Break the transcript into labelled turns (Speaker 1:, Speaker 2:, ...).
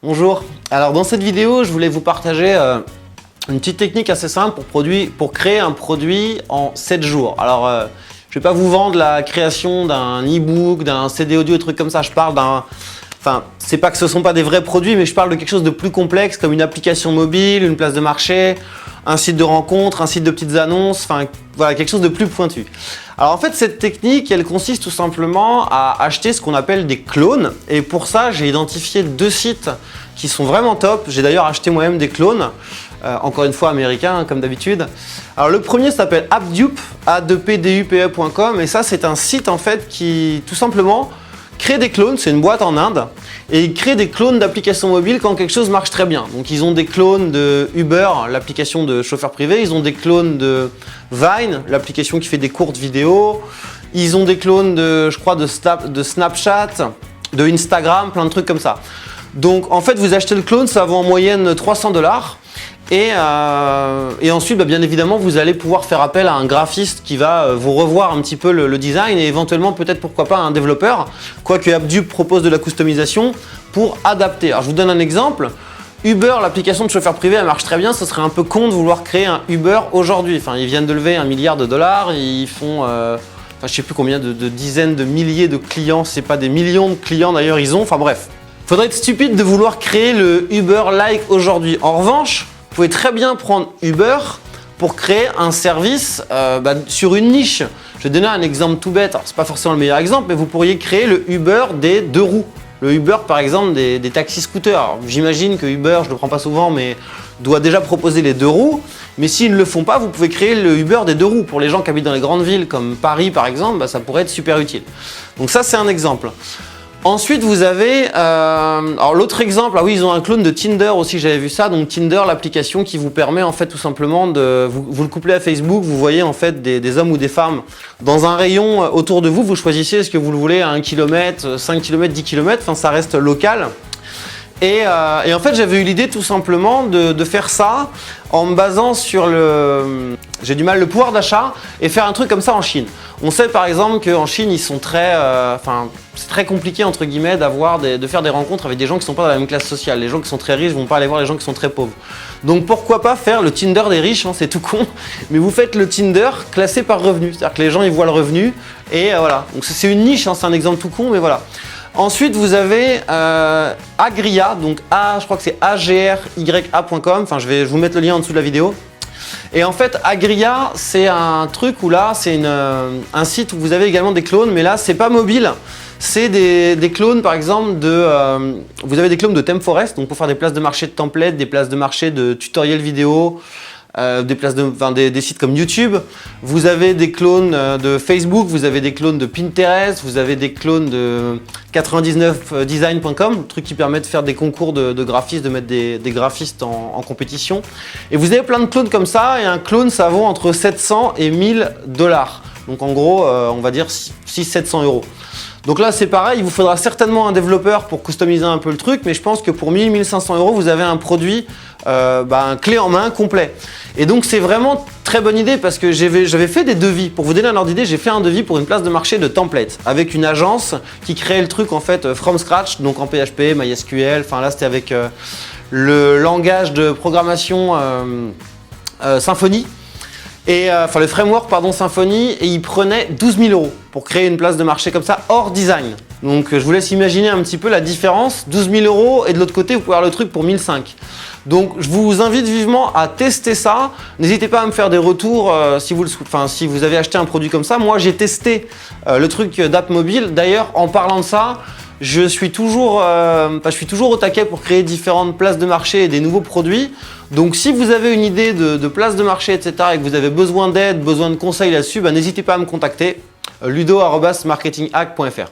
Speaker 1: Bonjour, alors dans cette vidéo je voulais vous partager une petite technique assez simple pour créer un produit en 7 jours. Alors je ne vais pas vous vendre la création d'un e-book, d'un CD audio, des trucs comme ça, je parle d'un... Enfin, c'est pas que ce ne sont pas des vrais produits, mais je parle de quelque chose de plus complexe comme une application mobile, une place de marché, un site de rencontre, un site de petites annonces, enfin voilà, quelque chose de plus pointu. Alors en fait, cette technique, elle consiste tout simplement à acheter ce qu'on appelle des clones. Et pour ça, j'ai identifié 2 sites qui sont vraiment top. J'ai d'ailleurs acheté moi-même des clones, encore une fois américains, comme d'habitude. Alors le premier s'appelle AppDupe, a2pdupe.com, et ça c'est un site en fait qui tout simplement crée des clones, c'est une boîte en Inde, et ils créent des clones d'applications mobiles quand quelque chose marche très bien. Donc ils ont des clones de Uber, l'application de chauffeur privé, ils ont des clones de Vine, l'application qui fait des courtes vidéos, ils ont des clones de, je crois, de Snapchat, de Instagram, plein de trucs comme ça. Donc en fait vous achetez le clone, ça vaut en moyenne 300 $. Et ensuite, bien évidemment, vous allez pouvoir faire appel à un graphiste qui va vous revoir un petit peu le design et éventuellement peut-être pourquoi pas un développeur, quoique AppDupe propose de la customisation pour adapter. Alors je vous donne un exemple. Uber, l'application de chauffeur privé, elle marche très bien, ce serait un peu con de vouloir créer un Uber aujourd'hui. Enfin, ils viennent de lever $1 milliard, ils font... Enfin, je sais plus combien de dizaines de milliers de clients, c'est pas des millions de clients d'ailleurs ils ont, enfin bref. Faudrait être stupide de vouloir créer le Uber-like aujourd'hui. En revanche, vous pouvez très bien prendre Uber pour créer un service sur une niche. Je vais donner un exemple tout bête, alors c'est pas forcément le meilleur exemple, mais vous pourriez créer le Uber des 2 roues. Le Uber par exemple des taxis-scooters. J'imagine que Uber, je ne le prends pas souvent, mais doit déjà proposer les 2 roues. Mais s'ils ne le font pas, vous pouvez créer le Uber des 2 roues. Pour les gens qui habitent dans les grandes villes comme Paris par exemple, ça pourrait être super utile. Donc ça c'est un exemple. Ensuite, vous avez, alors l'autre exemple, oui, ils ont un clone de Tinder aussi, j'avais vu ça. Donc Tinder, l'application qui vous permet en fait tout simplement de, vous le couplez à Facebook, vous voyez en fait des hommes ou des femmes dans un rayon autour de vous, vous choisissez est-ce que vous le voulez à 1 km, 5 km, 10 km, enfin ça reste local. Et en fait, j'avais eu l'idée tout simplement de faire ça en me basant sur le pouvoir d'achat et faire un truc comme ça en Chine. On sait par exemple qu'en Chine, ils sont très, c'est très compliqué entre guillemets de faire des rencontres avec des gens qui ne sont pas dans la même classe sociale. Les gens qui sont très riches ne vont pas aller voir les gens qui sont très pauvres. Donc pourquoi pas faire le Tinder des riches, hein, c'est tout con, mais vous faites le Tinder classé par revenu. C'est-à-dire que les gens ils voient le revenu et voilà. Donc c'est une niche, hein, c'est un exemple tout con, mais voilà. Ensuite, vous avez Agria, donc je crois que c'est agrya.com, enfin je vais vous mettre le lien en dessous de la vidéo. Et en fait, Agria, c'est un truc où là, c'est un site où vous avez également des clones, mais là, c'est pas mobile. C'est des clones, par exemple, vous avez des clones de ThemeForest, donc pour faire des places de marché de templates, des places de marché de tutoriels vidéo, des sites comme YouTube. Vous avez des clones de Facebook, vous avez des clones de Pinterest, vous avez des clones de 99design.com, le truc qui permet de faire des concours de graphistes, de mettre des graphistes en compétition. Et vous avez plein de clones comme ça, et un clone ça vaut entre 700 et 1000 $. Donc en gros, on va dire 600-700 €. Donc là c'est pareil, il vous faudra certainement un développeur pour customiser un peu le truc, mais je pense que pour 1000-1500 €, vous avez un produit clé en main complet. Et donc c'est vraiment très bonne idée parce que j'avais fait des devis. Pour vous donner un ordre d'idée, j'ai fait un devis pour une place de marché de templates avec une agence qui créait le truc en fait from scratch, donc en PHP, MySQL, enfin là c'était avec le langage de programmation Symfony. Et le framework Symfony, et il prenait 12 000 € pour créer une place de marché comme ça hors design. Donc je vous laisse imaginer un petit peu la différence, 12 000 € et de l'autre côté vous pouvez avoir le truc pour 1500 €. Donc je vous invite vivement à tester ça. N'hésitez pas à me faire des retours si vous avez acheté un produit comme ça. Moi j'ai testé le truc d'app mobile. D'ailleurs en parlant de ça, je suis toujours au taquet pour créer différentes places de marché et des nouveaux produits. Donc si vous avez une idée de place de marché, etc. et que vous avez besoin d'aide, besoin de conseils là-dessus, n'hésitez pas à me contacter, ludo@marketinghack.fr.